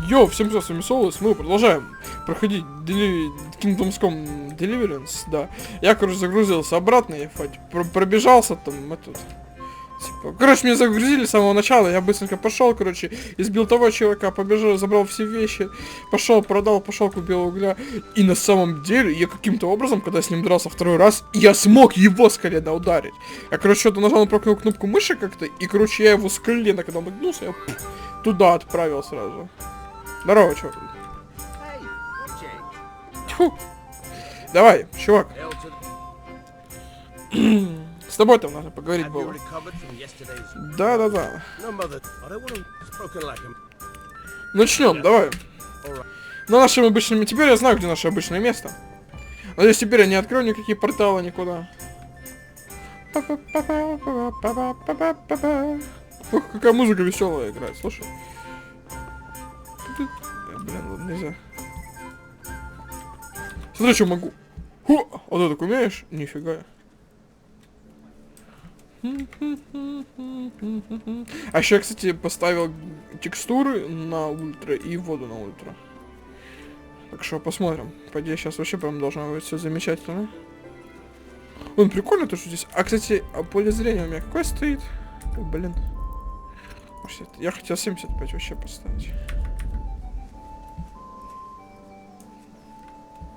Йоу, всем привет, с вами Солос, мы продолжаем проходить Kingdomscom Deliverance, да. Я, короче, загрузился обратно, я пробежался там, типа, короче, меня загрузили с самого начала, я быстренько пошел, короче, избил того чувака, побежал, забрал все вещи, пошел, продал, пошел, купил угля. И на самом деле, я каким-то образом, когда с ним дрался второй раз, я смог его с колена ударить. Я, короче, что-то нажал на проклятую кнопку мыши как-то, и, короче, я его с колена, когда он нагнулся, я туда отправил сразу. Здорово, чувак. Тьфу. Давай, чувак. С тобой там надо поговорить было. Да. Начнем, давай. На нашем обычном... Теперь я знаю, где наше обычное место. Надеюсь, теперь я не открою никакие порталы никуда. Ух, какая музыка веселая играет, слушай. Блин, ладно, нельзя. Смотри, что могу. Хо! А ты так умеешь? Нифига. А еще я, кстати, поставил текстуры на ультра и воду на ультра. Так что посмотрим. По идее, сейчас вообще прям должно быть все замечательно. Он прикольно то, что здесь. А, кстати, поле зрения у меня какое стоит? О, блин. Я хотел 75 вообще поставить.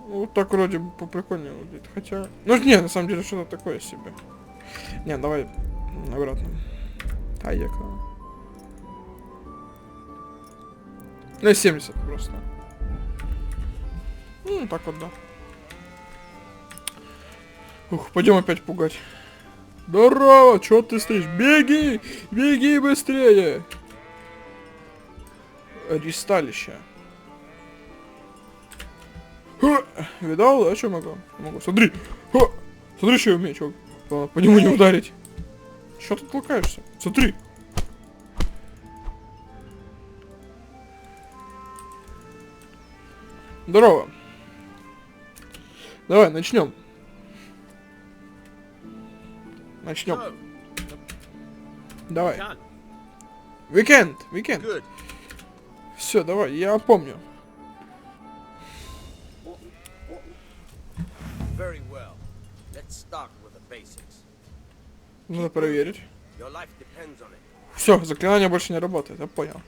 Вот так вроде бы поприкольнее выглядит. Хотя... Ну нет, на самом деле что-то такое себе. Не, давай обратно. Я Ну 70 просто. Так вот, да. Ух, пойдем опять пугать. Здорово, чё ты стоишь? Беги! Беги быстрее! Ристалище. Видал? А что могу? Могу. Смотри! Смотри, что я умею, чувак. По нему не ударить. Чё ты толкаешься? Смотри! Здорово. Давай, начнем. Давай. Weekend. Все, давай, я помню. Надо проверить. Все, заклинание больше не работает, я понял.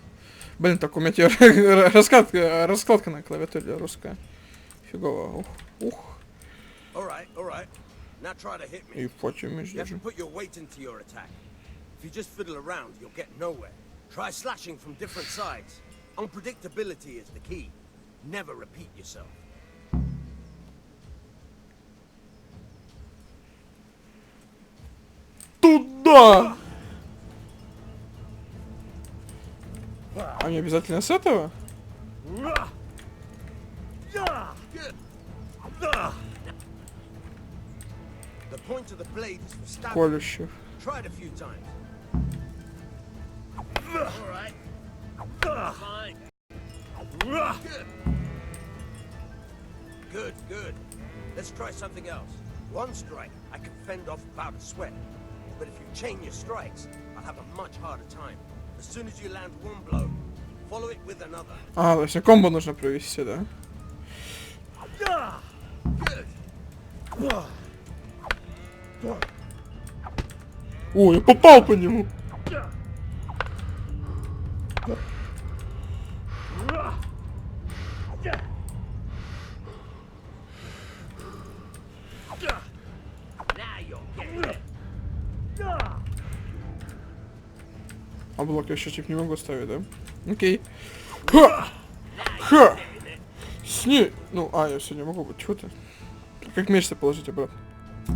Блин, так у меня теперь раскладка на клавиатуре русская. Фигово. Ух. И фочи меч даже. Туда! А не обязательно с этого? Колющих. Good. Let's try something else. One strike, I can fend off about a sweat. But if you chain your strikes, I'll have a much harder time. As soon as you land one blow, follow it with another. То есть комбо нужно провести, да? О, я попал по нему. А блок я сейчас не могу ставить, да? Окей. Ха! Сни! Ну, я все не могу быть. Чего ты? Как меч-то положить обратно?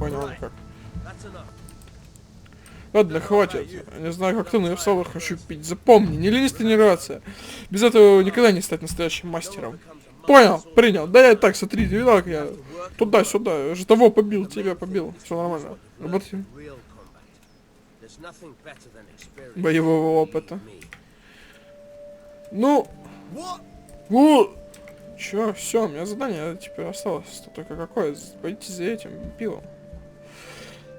Понял, как. Ладно, хватит. Я не знаю, как ты, но я в соло хочу пить. Запомни, не ленись тренироваться. Без этого никогда не стать настоящим мастером. Понял, принял. Да я так, смотри, видал, как я туда-сюда. Я же того побил, тебя побил. Все нормально. Работаем. Боевого опыта. Ну. Чё, все, у меня задание теперь осталось. Только какое? Пойти за этим пивом.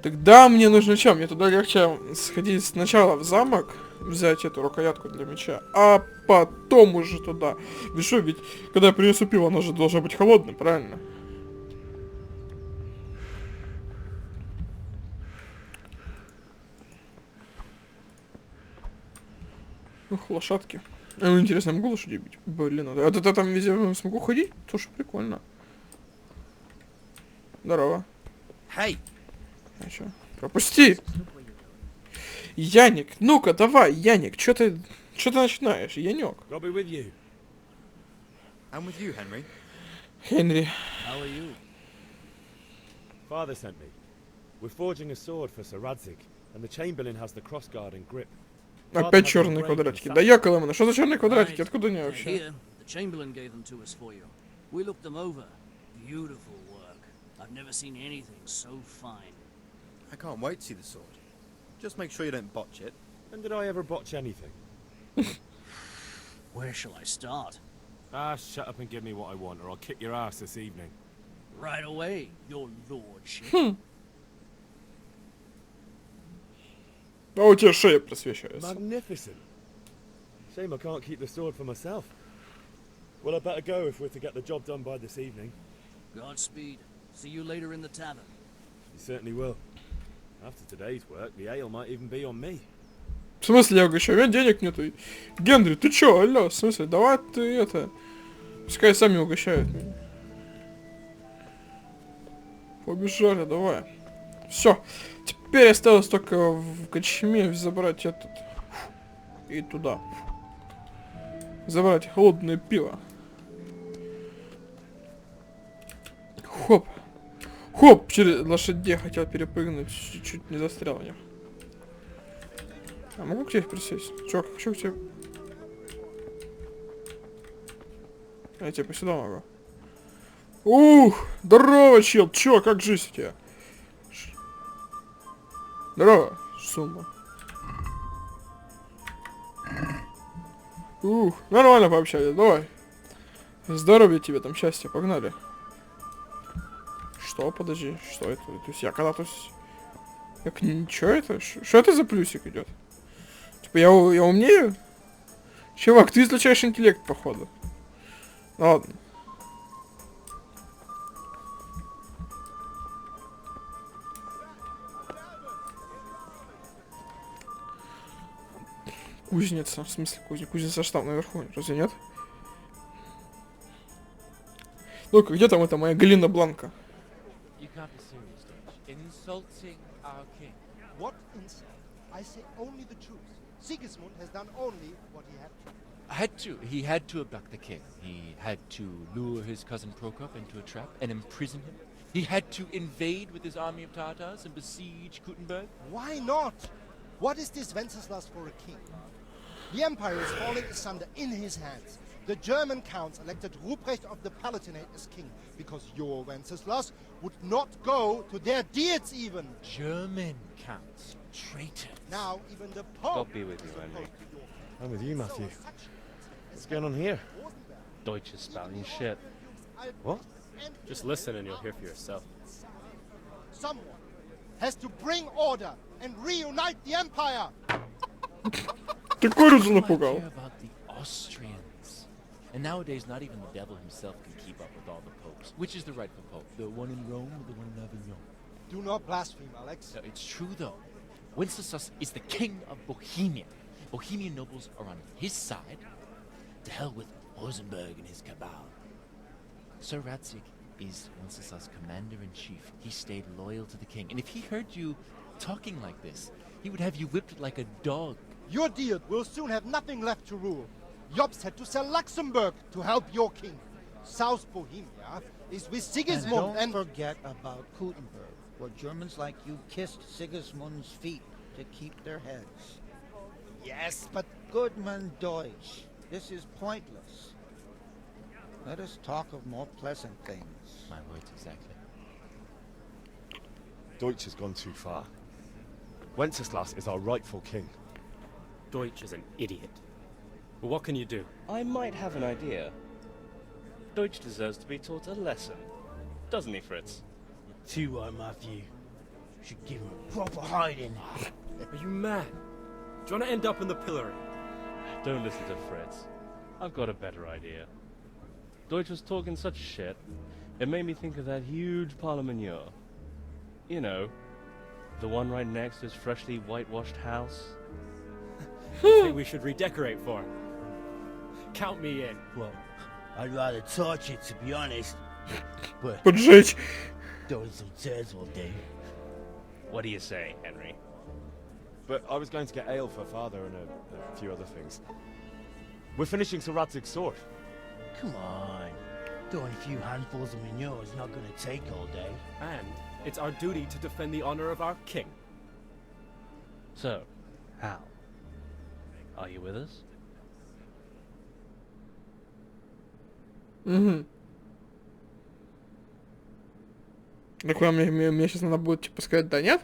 Тогда мне нужно что? Мне туда легче сходить сначала в замок, взять эту рукоятку для меча, а потом уже туда. Ведь что, ведь когда я принесу пиво, оно же должно быть холодным, правильно? Ух, лошадки. Ну, интересно, я могу лошадей бить? Блин, а это там везде смогу ходить? Слушай, прикольно. Здорово. Hey! А чё? Пропусти! Яник, ну-ка, давай, Яник, чё ты начинаешь, Янёк? I'll be with you. I'm with you, Henry. Хенри. How are you? Father sent me. We're forging a sword for Sir Radzig, and the Chamberlain has the crossguard and grip. Опять черные квадратики. Да я колымана, что за черные квадратики? Откуда они They're вообще? here. The Chamberlain gave them to us for you. We looked them over. Beautiful work. I've never seen anything so fine. I can't wait to see the sword. Just make sure you don't botch it. And did I ever botch anything? Where shall I start? Ah, shut up and give me what I want, or I'll kick your ass this evening. Right away, your lordship. А у тебя шея просвечивается. Magnificent. Shame I can't keep the sword for myself. Well, I better go if we're to get the job done by this evening. Godspeed. See you later in the tavern. You certainly will. After today's work, the ale might even be on me. В смысле я угощаю? У меня денег нету. Генри, ты чё, алло, в смысле, давай ты это... Пускай сами угощают меня. Побежали, давай. Все. Теперь осталось только в Кочме забрать этот... И туда. Забрать холодное пиво. Хоп. Хоп, через лошадей хотел перепрыгнуть. Чуть не застрял в них. А могу к тебе присесть? Чё к тебе? Я типа сюда могу. Ух, здорово, чел, чё, как жизнь у тебя? Здорово, сумма. Ух, нормально пообщались, давай. Здоровья тебе там, счастья, погнали. Что, подожди, что это? То есть я когда тут... Как, ничего это? Что это за плюсик идет? Типа я умнею? Чувак, ты излучаешь интеллект, походу. Ну ладно. Кузница, в смысле кузница что там наверху, разве нет? Ну-ка, где там эта моя Галина Бланка? You can't be serious, Dutch. Insulting our king. What insult? I say only the truth. Sigismund has done only what he had to. He had to abduct the king. He had to lure his cousin Prokop into a trap and imprison him. He had to invade with his army of Tartars and besiege Kuttenberg. Why not? What is this Wenceslas for a king? The empire is falling asunder in his hands. The German counts elected Ruprecht of the Palatinate as king because your Wenceslas would not go to their deeds even. German counts. Traitors. Now even the Pope God be with you, is Henry. opposed to your king. I'm with you, Matthew. So such What's going on here? Deutsch is spouting shit. What? Just listen and you'll hear for yourself. Someone has to bring order and reunite the empire. Ты курицу I напугал. care about the Austrians. And nowadays, not even the devil himself can keep up with all the popes. Which is the rightful pope? The one in Rome or the one in Avignon? Do not blaspheme, Alex. No, it's true though. Wenceslas is the king of Bohemia. Bohemian nobles are on his side. To hell with Rosenberg and his cabal. Sir Radzig is Wenceslas' commander-in-chief. He stayed loyal to the king. And if he heard you talking like this, he would have you whipped like a dog. Your deal will soon have nothing left to rule. Jobst had to sell Luxembourg to help your king. South Bohemia is with Sigismund And don't forget about Kuttenberg, where Germans like you kissed Sigismund's feet to keep their heads. Yes, but Goodman Deutsch, this is pointless. Let us talk of more pleasant things. My words exactly. Deutsch has gone too far. Wenceslas is our rightful king. Deutsch is an idiot. But what can you do? I might have an idea. Deutsch deserves to be taught a lesson. Doesn't he, Fritz? Tu vois, Matthew. Should give him a proper hiding. Are you mad? Do you want to end up in the pillory? Don't listen to Fritz. I've got a better idea. Deutsch was talking such shit, it made me think of that huge pile of manure. You know, the one right next to his freshly whitewashed house. I think we should redecorate for him. Count me in. Well, I'd rather torch it, to be honest. But Поджечь. throwing some turds will do. What do you say, Henry? But I was going to get ale for Father and a few other things. We're finishing Sir Radzig's sword. Come on. Throwing a few handfuls of manure is not going to take all day. And it's our duty to defend the honor of our king. So, Hal, are you with us? Угу. Так вам мне сейчас надо будет типа сказать да нет?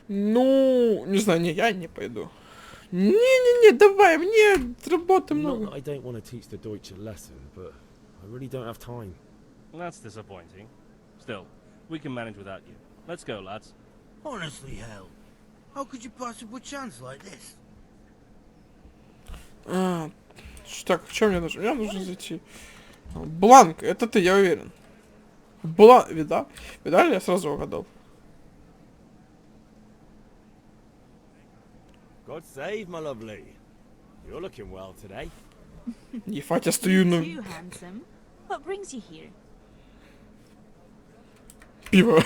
Ну, не знаю, не, я не пойду. Не, давай, мне работы много. Not that I don't want to teach the Deutsch a lesson, but I really don't have time. That's disappointing. Still, we can manage without you. Let's go, lads. Honestly, hell. How could you possibly chance like this? Так, что мне нужно? Мне нужно зайти. Бланк, это ты, я уверен. Видали? Я сразу угадал. God save, my lovely. You're looking well today. Ефать, я стою на... You handsome. What brings you here? Пиво.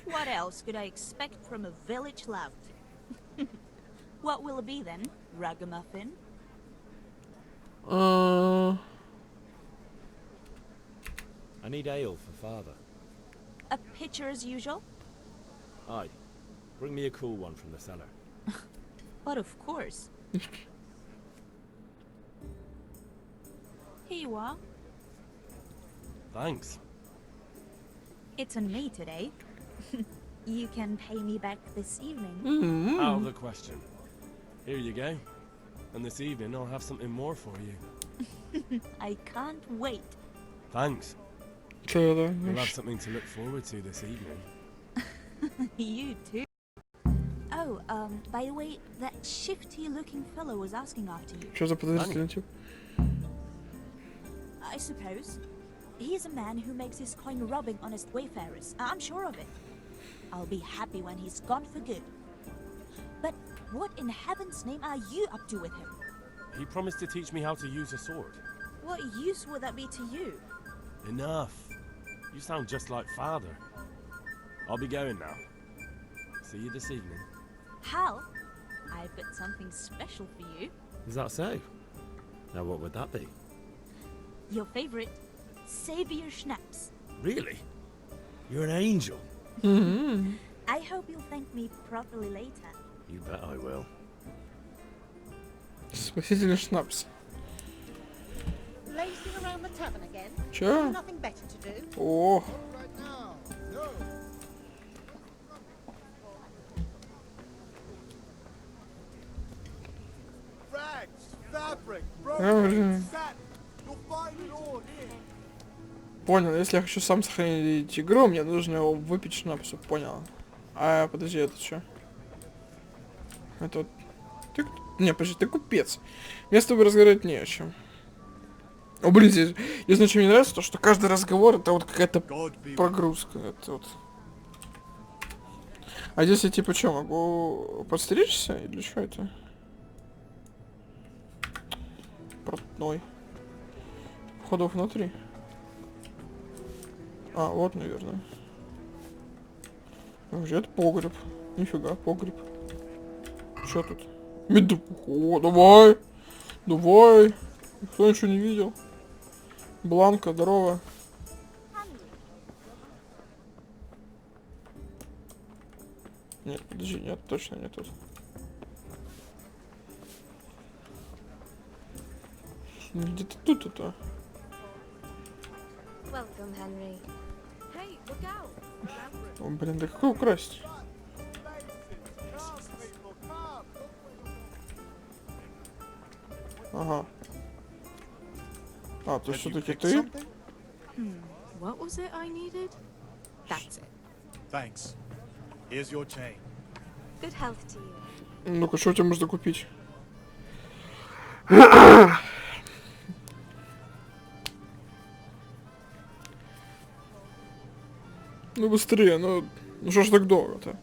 What else could I expect from a village lout? What will it be then? Ragamuffin? I need ale for Father. A pitcher as usual? Aye. Bring me a cool one from the cellar. But of course. Here you are. Thanks. It's on me today. You can pay me back this evening. Out of the question. Here you go. And this evening I'll have something more for you. I can't wait. Thanks. Что We'll это? have something to look forward to this evening. You too. Oh, by the way, that shifty-looking fellow was asking after you. Что за подозрительный тип? I suppose. He's a man who makes his coin robbing honest wayfarers. I'm sure of it. I'll be happy when he's gone for good. But what in heaven's name are you up to with him? He promised to teach me how to use a sword. What use would that be to you? Enough. You sound just like Father. I'll be going now. See you this evening. Hal, I've got something special for you. Is that so? Now what would that be? Your favorite, Savior Schnapps. Really? You're an angel. I hope you'll thank me properly later. You bet I will. Спасительный шнапс. Lazing around the tavern again? Чё? Nothing better to do. О, Right now. No. Rags, fabric, Блин. satin. You'll find it all here. Понял, если я хочу сам сохранить игру, мне нужно его выпить шнапсу, понял. А, подожди, это что? Это вот... Ты... Не, подожди, ты купец. Мне с тобой разговаривать не о чем. О, блин, здесь... Если что мне нравится, то что каждый разговор это вот какая-то прогрузка. Это вот... А здесь я типа что, могу подстричься? Или что это? Портной. Входов внутри. А, вот, наверное. Это погреб. Нифига, погреб. Что тут? Меду. О, давай! Давай! Никто ничего не видел. Бланка, здорово. Нет, подожди, нет, точно не тут. Где-то тут это. Welcome, Henry. Hey, look out! О, блин, да какой украсть? Ага. А, то все-таки ты? What was it I needed? That's it. Thanks. Here's your chain. Good health to you. Ну-ка, что у тебя можно купить? Ну быстрее, ну что ж так долго-то?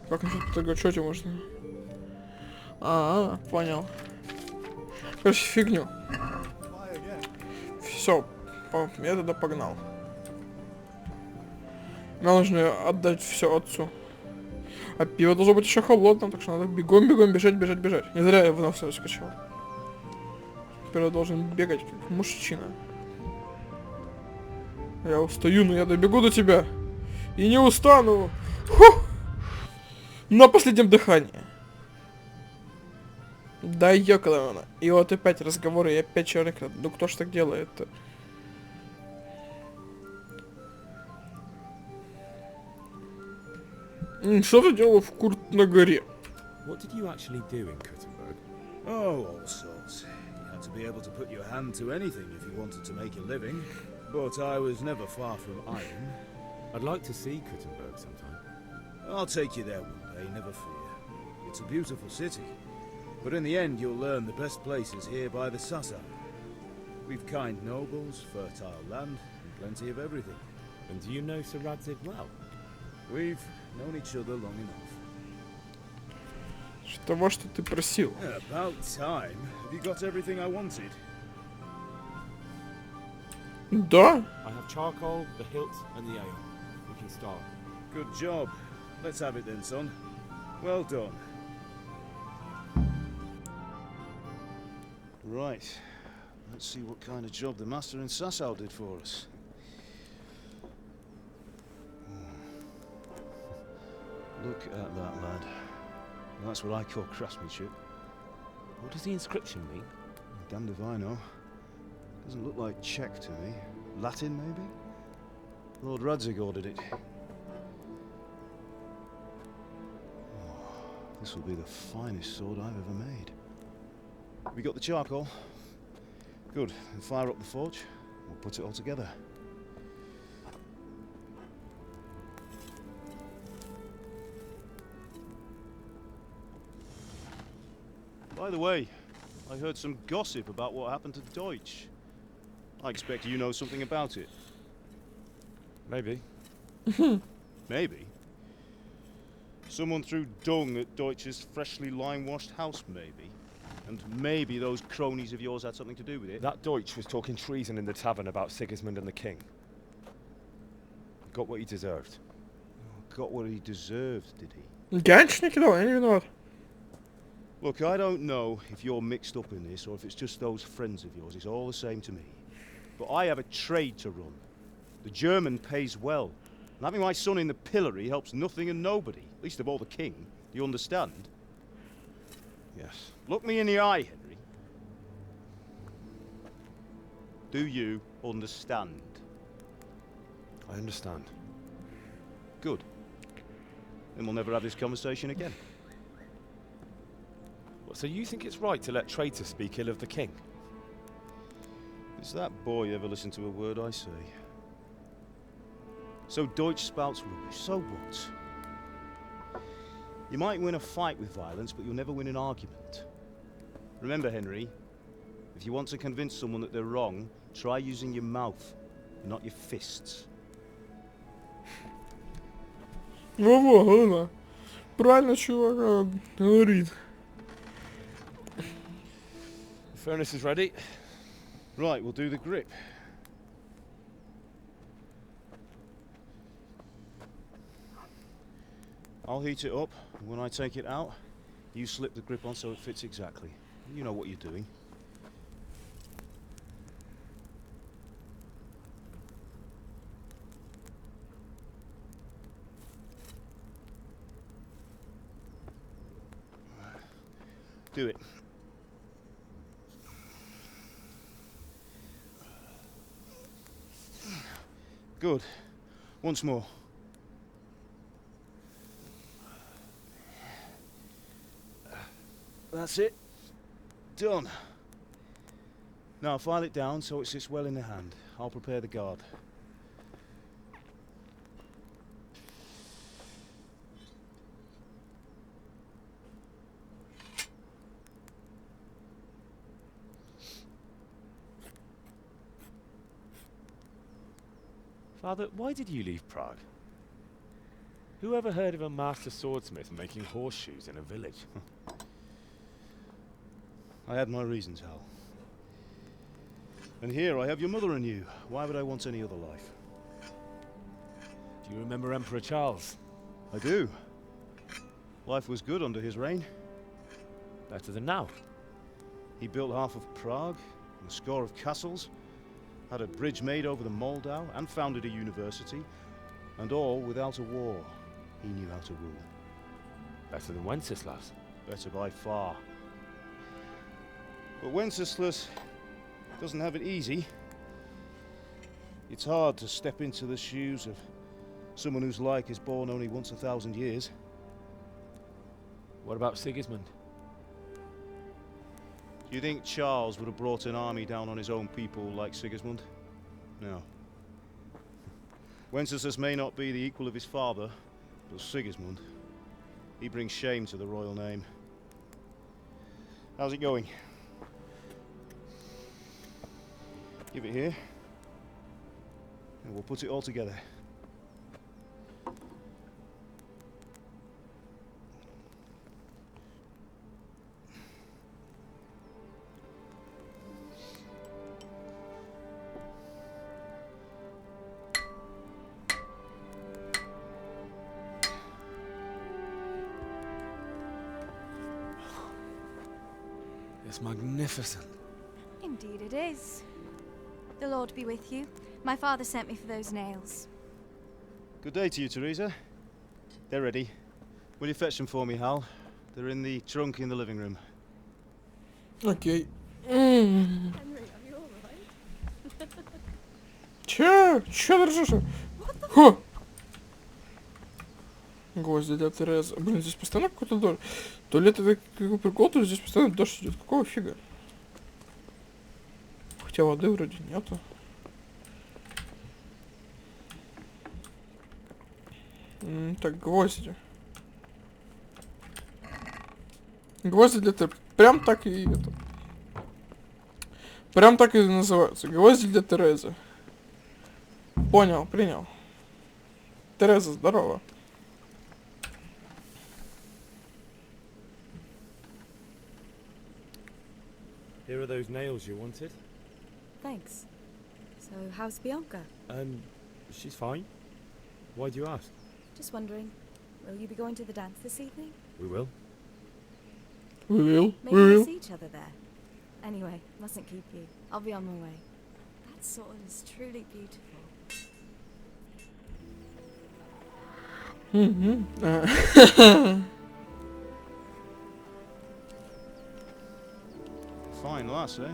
Как насчет того, что тебе можно? Понял. Короче, фигню. Все, я тогда погнал. Мне нужно отдать все отцу. А пиво должно быть еще холодным, так что надо бегом бежать. Не зря я вновь все скачал. Теперь я должен бегать как мужчина. Я устаю, но я добегу до тебя. И не устану. Фух! На последнем дыхании. Да ёкалована. И вот опять разговоры, и опять черный крат. Ну кто ж так делает-то? Что ты делал в Курт на горе? What did you actually do in Kuttenberg? Oh, all sorts. You had to be able to put your hand to anything if you wanted to make a living. But I was never far from iron. I'd like to see Kuttenberg sometime. I'll take you there one day, never fear. It's a beautiful city. But in the end, you'll learn the best places here by the Sasa. We've kind nobles, fertile land, and plenty of everything. And do you know Sir Radzig well? We've known each other long enough. Того, что ты просил. About time. Have you got everything I wanted? Да. I have charcoal, the hilt, and the ale. We can start. Good job. Let's have it then, son. Well done. Right. Let's see what kind of job the master in Sasau did for us. Look at that, lad. That's what I call craftsmanship. What does the inscription mean? Damned if I know. Doesn't look like Czech to me. Latin, maybe? Lord Radzig ordered it. Oh, this will be the finest sword I've ever made. We got the charcoal? Good. Then fire up the forge. We'll put it all together. By the way, I heard some gossip about what happened to Deutsch. I expect you know something about it. Maybe. Maybe? Someone threw dung at Deutsch's freshly lime-washed house, maybe? And maybe those cronies of yours had something to do with it? That Deutsch was talking treason in the tavern about Sigismund and the king. Got what he deserved. Got what he deserved, did he? Я ничего не кидал, я не виноват. Look, I don't know if you're mixed up in this or if it's just those friends of yours. It's all the same to me. But I have a trade to run. The German pays well. And having my son in the pillory helps nothing and nobody, least of all the king. Do you understand? Yes. Look me in the eye, Henry. Do you understand? I understand. Good. Then we'll never have this conversation again. So you think it's right to let traitors speak ill of the king? Does that boy ever listen to a word I say? So Deutsch spouts rubbish, so what? You might win a fight with violence, but you'll never win an argument. Remember, Henry, if you want to convince someone that they're wrong, try using your mouth, not your fists. Во-во, правильно чувак говорит. The furnace is ready. Right, we'll do the grip. I'll heat it up, and when I take it out, you slip the grip on so it fits exactly. You know what you're doing. Do it. Good. Once more. That's it. Done. Now file it down so it sits well in the hand. I'll prepare the guard. Father, why did you leave Prague? Who ever heard of a master swordsmith making horseshoes in a village? I had my reasons, Hal. And here I have your mother and you. Why would I want any other life? Do you remember Emperor Charles? I do. Life was good under his reign. Better than now. He built half of Prague, and a score of castles, had a bridge made over the Moldau, and founded a university, and all without a war. He knew how to rule. Better than Wenceslas. Better by far. But Wenceslas doesn't have it easy. It's hard to step into the shoes of someone whose like is born only once 1,000 years. What about Sigismund? Do you think Charles would have brought an army down on his own people like Sigismund? No. Wenceslas may not be the equal of his father, but Sigismund, he brings shame to the royal name. How's it going? Give it here, and we'll put it all together. It's magnificent. Indeed it is. The Lord be with you. My father sent me for those nails. Good day to you, Teresa. They're ready. Will you fetch them for me, Hal? They're in the trunk in the living room. Окей. Henry, are you alright? Чё держишь? Хо! Гвозди для Терезы. Блин, здесь постоянно какой-то дождь. То ли это какой прикол, то ли здесь постоянно дождь идет. Какого фига? Хотя воды вроде нету. Так, гвозди. Гвозди для Терезы. Прям так и это. Прям так и называются. Гвозди для Терезы. Понял, принял. Тереза, здорово. Here are those nails you wanted. Thanks. So, how's Bianca? She's fine. Why do you ask? Just wondering, will you be going to the dance this evening? We will. Maybe we'll see each other there. Anyway, mustn't keep you. I'll be on my way. That sword is truly beautiful. Fine lass, eh?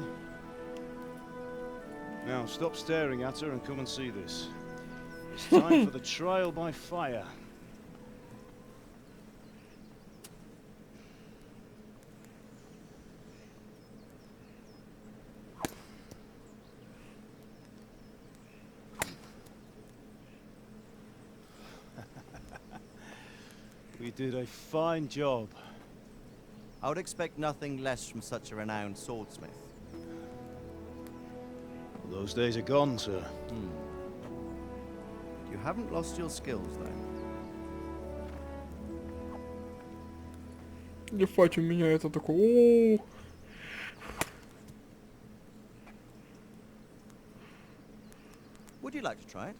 Now stop staring at her and come and see this. It's time for the trial by fire. We did a fine job. I would expect nothing less from such a renowned swordsmith. Well, those days are gone, sir. You haven't lost your skills, though. Ебать, у меня это такое. Would you like to try it?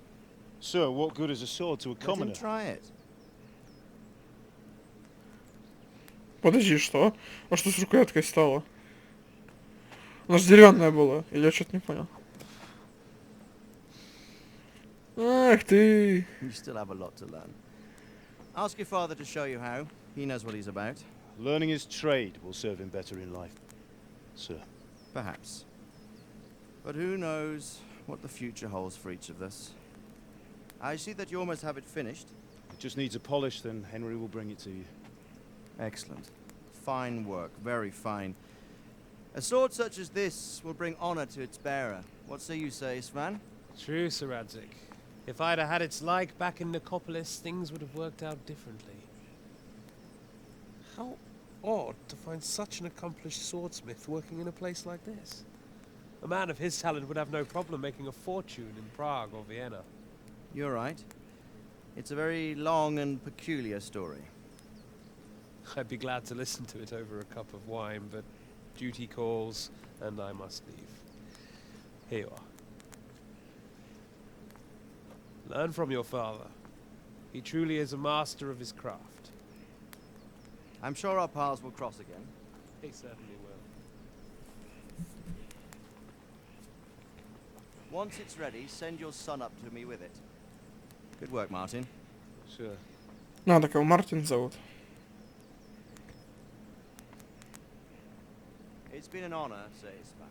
Sir, what good is a sword to a commoner? Let him try it. Подожди, что? А что с рукояткой стало? Она же деревянная была. Или я что-то не понял. Ах ты. You still have a lot to learn. Ask your father to show you how. He knows what he's about. Learning his trade will serve him better in life, sir. Perhaps. But who knows what the future holds for each of us. I see that you almost have it finished. It just needs a polish, then Henry will bring it to you. Excellent. Fine work, very fine. A sword such as this will bring honor to its bearer. What say you, Svan? True, Sir Radzik. If I'd have had its like back in Nicopolis, things would have worked out differently. How odd to find such an accomplished swordsmith working in a place like this. A man of his talent would have no problem making a fortune in Prague or Vienna. You're right. It's a very long and peculiar story. I'd be glad to listen to it over a cup of wine, but duty calls, and I must leave. Here you are. Learn from your father. He truly is a master of his craft. I'm sure our paths will cross again. He certainly will. Once it's ready, send your son up to me with it. Good work, Martin. Sure. А, так его Мартин зовут. It's been an honor, Sir Ispan.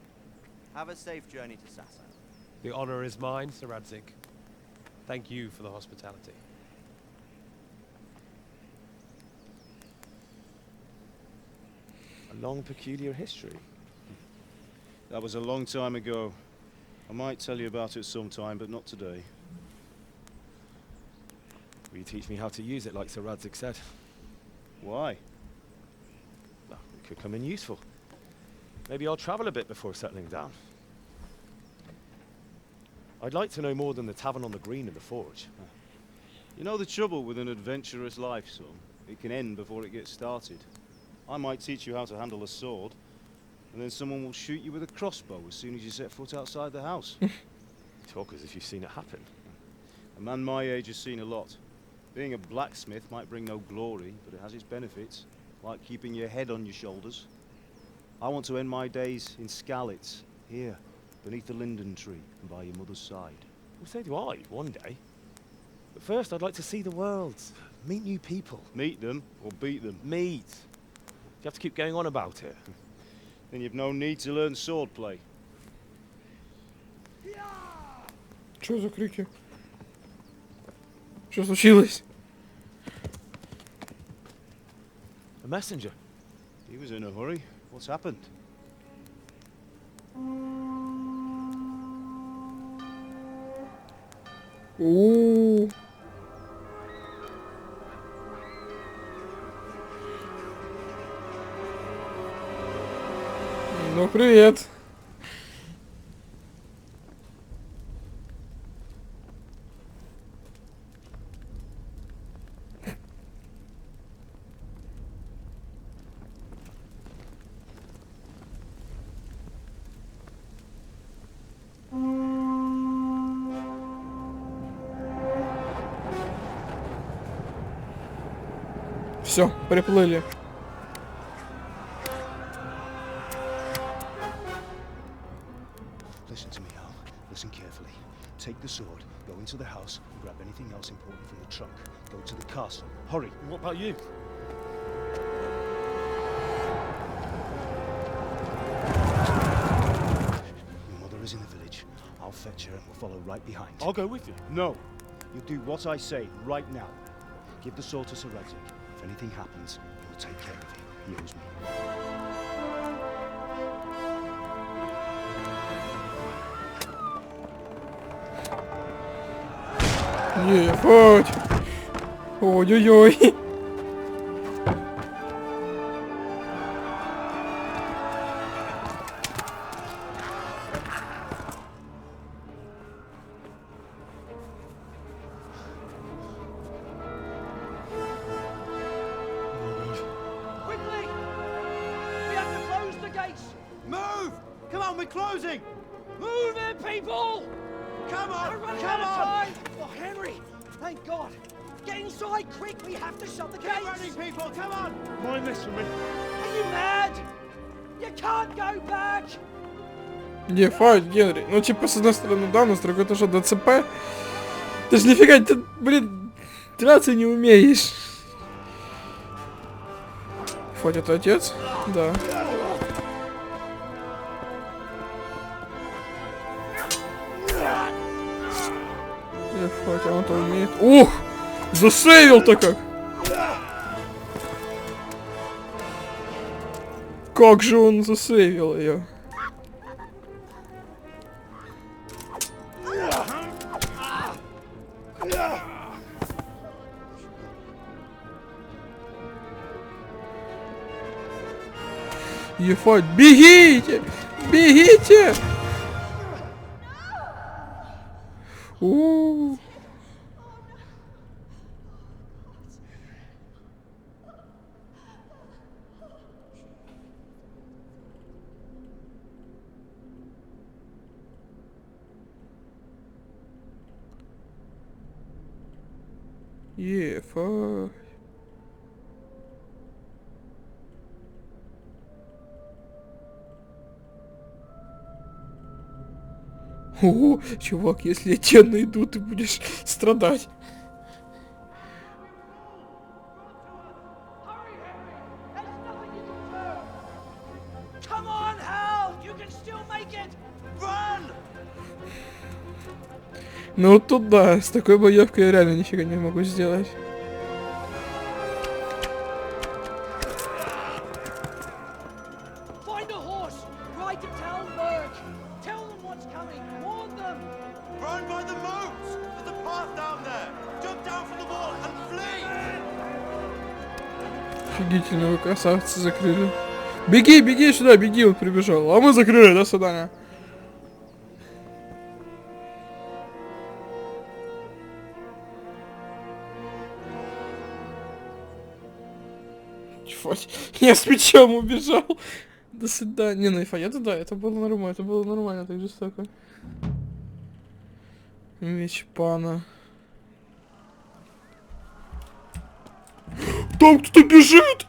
Have a safe journey to Sassa. The honor is mine, Sir Radzik. Thank you for the hospitality. A long, peculiar history. That was a long time ago. I might tell you about it sometime, but not today. Will you teach me how to use it like Sir Radzik said? Why? Well, it could come in useful. Maybe I'll travel a bit before settling down. I'd like to know more than the tavern on the green and the forge. You know the trouble with an adventurous life, son? It can end before it gets started. I might teach you how to handle a sword, and then someone will shoot you with a crossbow as soon as you set foot outside the house. Talk as if you've seen it happen. A man my age has seen a lot. Being a blacksmith might bring no glory, but it has its benefits, like keeping your head on your shoulders. I want to end my days in Skalitz, here, beneath the linden tree and by your mother's side. Well, so do I, one day. But first I'd like to see the world, meet new people. Meet them, or beat them? Meet. You have to keep going on about it. Then you've no need to learn swordplay. Что за крики? Что случилось? A messenger. He was in a hurry. What's happened? Ooh. Ну, привет. Все, приплыли. Listen to me, Al. Listen carefully. Take the sword, go into the house, and grab anything else important from the trunk. Go to the castle. Hurry. And what about you? Your mother is in the village. I'll fetch her and we'll follow right behind. I'll go with you. No. You do what I say right now. Give the sword to Sir Radzik. If anything happens, he will take care of you. He owes me. Ебать. Ой-ой-ой. Quickly! We have to close the gates! Move! Come on, we're closing! Move it, people! Come on! We're running Come out of on! time! Oh, Henry! Thank God! Get inside, quick! We have to shut the gates! Get running, people! Come on! Mind this for me. Are you mad? You can't go back! Не, файт, Генри. Ну, типа, с одной стороны, да, но с другой, это что, ДЦП? Ты ж нифига, ты, блин, драться не умеешь. Фать, это отец? Да. Фать, а он-то умеет. Ух! Засейвил-то как! Как же он засейвил ее? Ефать, бегите! Бегите! У-у-у. Ефать. О, чувак, если я тебя найду, ты будешь страдать. Come on, Hal! You can still make it! Run! Ну вот тут да, с такой боевкой я реально нифига не могу сделать. Find a horse! Ride to Talberg! Tell them what's coming! Warn them! Run by the moats! There's a path down there! Jump down from the wall and flee! Офигительно, вы красавцы закрыли. Беги, беги сюда, беги, он прибежал. А мы закрыли, до свидания. Я с мечом убежал. До свидания. Не, ну это да, это было нормально, так жестоко. Меч пана. Там кто-то бежит!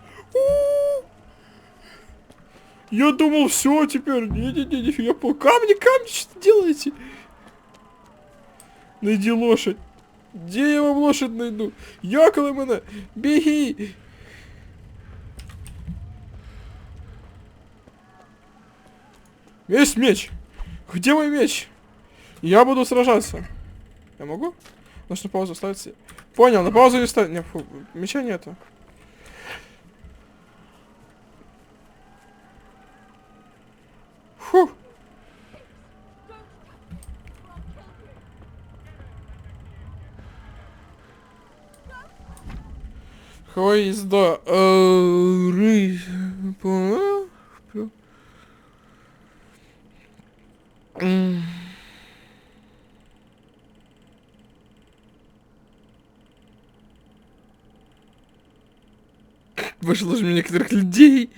Я думал, все теперь. Не-не-не, нифига по. Камни, что делаете? Найди лошадь. Где я вам лошадь найду? Ёкала меня! Беги! Есть меч! Где мой меч? Я буду сражаться. Я могу? Нужно паузу ставить. Понял, на паузу не ставить. Не, фу, меча нету. Фу. Езда. Вышло же мне некоторых людей.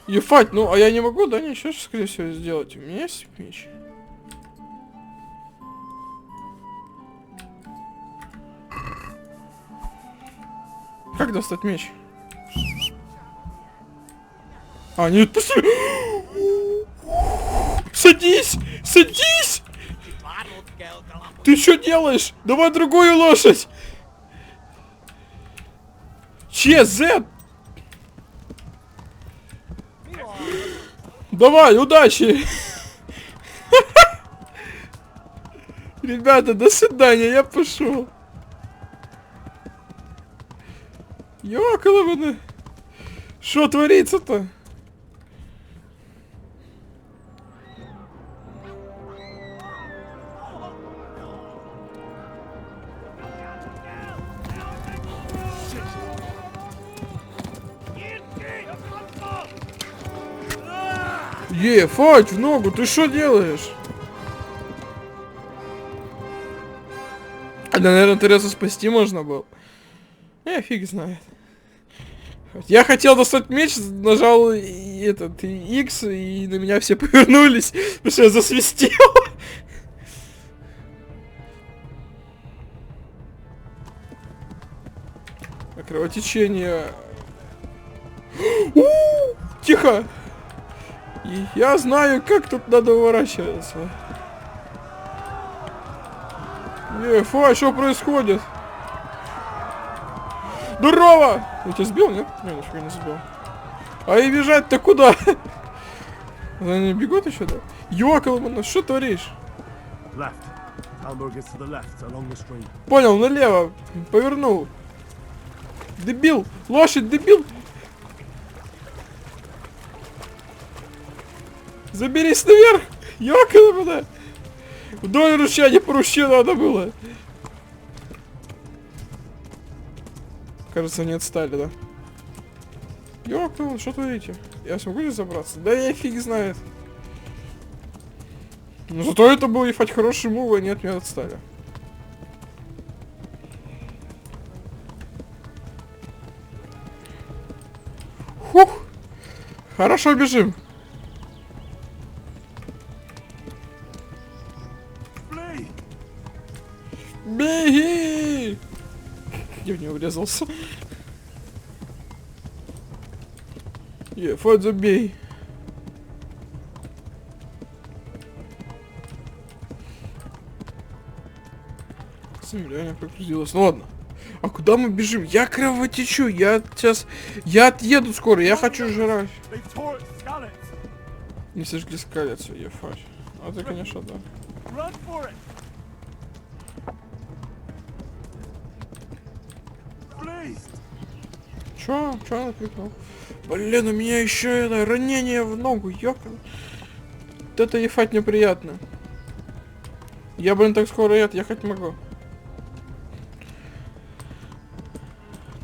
Ефать, ну а я не могу, да, ничего, скорее всего, сделать. У меня есть меч. Как достать меч? А, не отпусти! Садись! Садись! Ты что делаешь? Давай другую лошадь! ЧЗ! Давай, удачи! Ребята, до свидания, я пошел. Ёкалованы! Что творится-то? Ефать, в ногу, ты что делаешь? Да, наверное, Терезу спасти можно было. Фиг знает. Я хотел достать меч, нажал этот X, и на меня все повернулись, потому что я засвистел. Кровотечение. Тихо! Я знаю, как тут надо уворачиваться. Фа, что происходит? Здорово! Я тебя сбил, нет? Не, нифига не сбил. А и бежать-то куда? Они бегут еще, да? Ёкалман, что творишь? Понял, налево. Повернул. Дебил! Лошадь, дебил! Заберись наверх! Ёкала бля! Вдоль ручья, не по ручью надо было. Кажется, не отстали, да? Ёкала, что творите? Я смогу здесь забраться? Да я фиг знает. Но зато это был, ебать, хороший мув, и нет, меня отстали. Хух! Хорошо, бежим. Беги! Я в него врезался. Ефать, забей. Реально прокрутилась. Ну ладно. А куда мы бежим? Я кровотечу. Я сейчас... Я отъеду скоро. Я хочу жрать. Не сожгли скалицу, ефать. А ты, конечно, да. Чё он крикнул? Блин, у меня еще это ранение в ногу, ёкало. Вот это ефать неприятно. Я, блин, так скоро отъехать могу.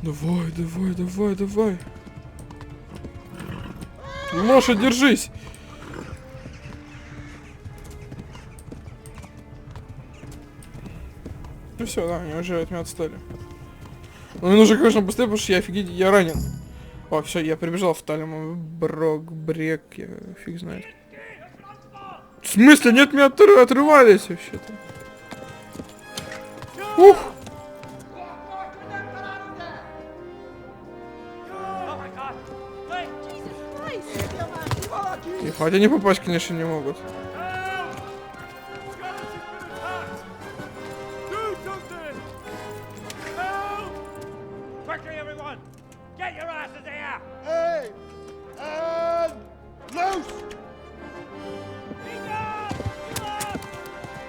Давай, давай, давай, давай. Лошадь, держись. Ну все, да, они уже от меня отстали. Ну мне нужно, конечно, быстрее, потому что я офигеть, я ранен. О, все, я прибежал в Талиму. Брек, я фиг знает. В смысле? Нет, меня отрывались вообще-то. Ух! И хотя не попасть, конечно, не могут.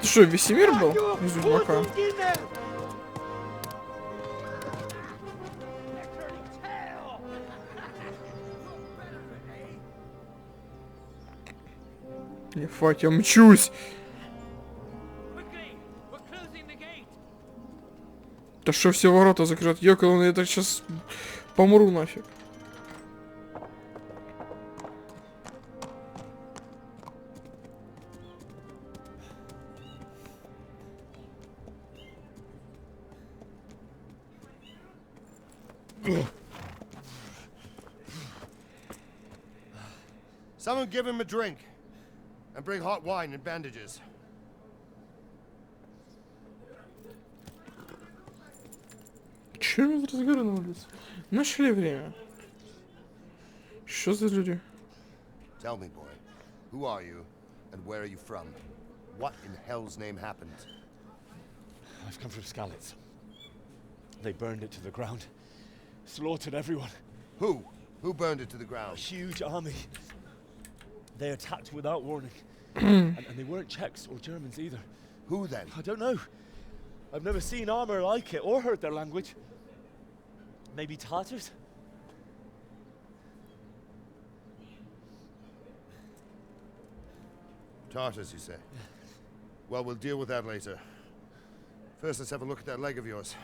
Ты что, Весемир был? Из Ведьмака? Ефать, я мчусь! Да что все ворота закрыт? Ёкал, я так сейчас помру нафиг. Someone give him a drink. And bring hot wine and bandages. Чё мы разговаривали на улице? Нашли время. Что за люди? Tell me, boy, who are you and where are you from? What in hell's name happened? I've come from Skalitz. They burned it to the ground. Slaughtered everyone. Who? Who burned it to the ground? A huge army. They attacked without warning. and they weren't Czechs or Germans either. Who then? I don't know. I've never seen armor like it or heard their language. Maybe Tatars? Tartars, you say? Well, we'll deal with that later. First, let's have a look at that leg of yours.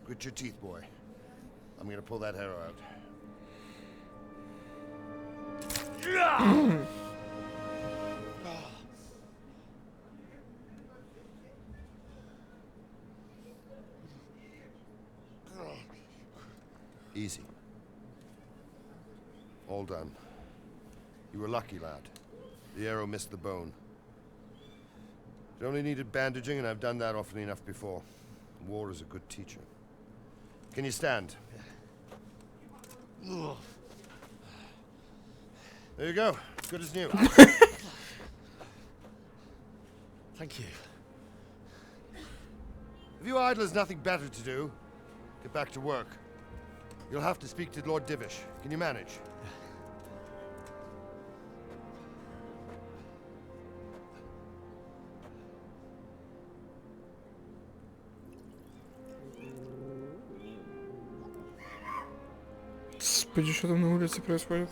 Grit your teeth, boy. I'm gonna pull that hair out. Easy. All done. You were lucky, lad. The arrow missed the bone. It only needed bandaging, and I've done that often enough before. War is a good teacher. Can you stand? There you go. Good as new. Thank you. If you idlers nothing better to do, get back to work. You'll have to speak to Lord Divish. Can you manage? Господи, что там на улице происходит?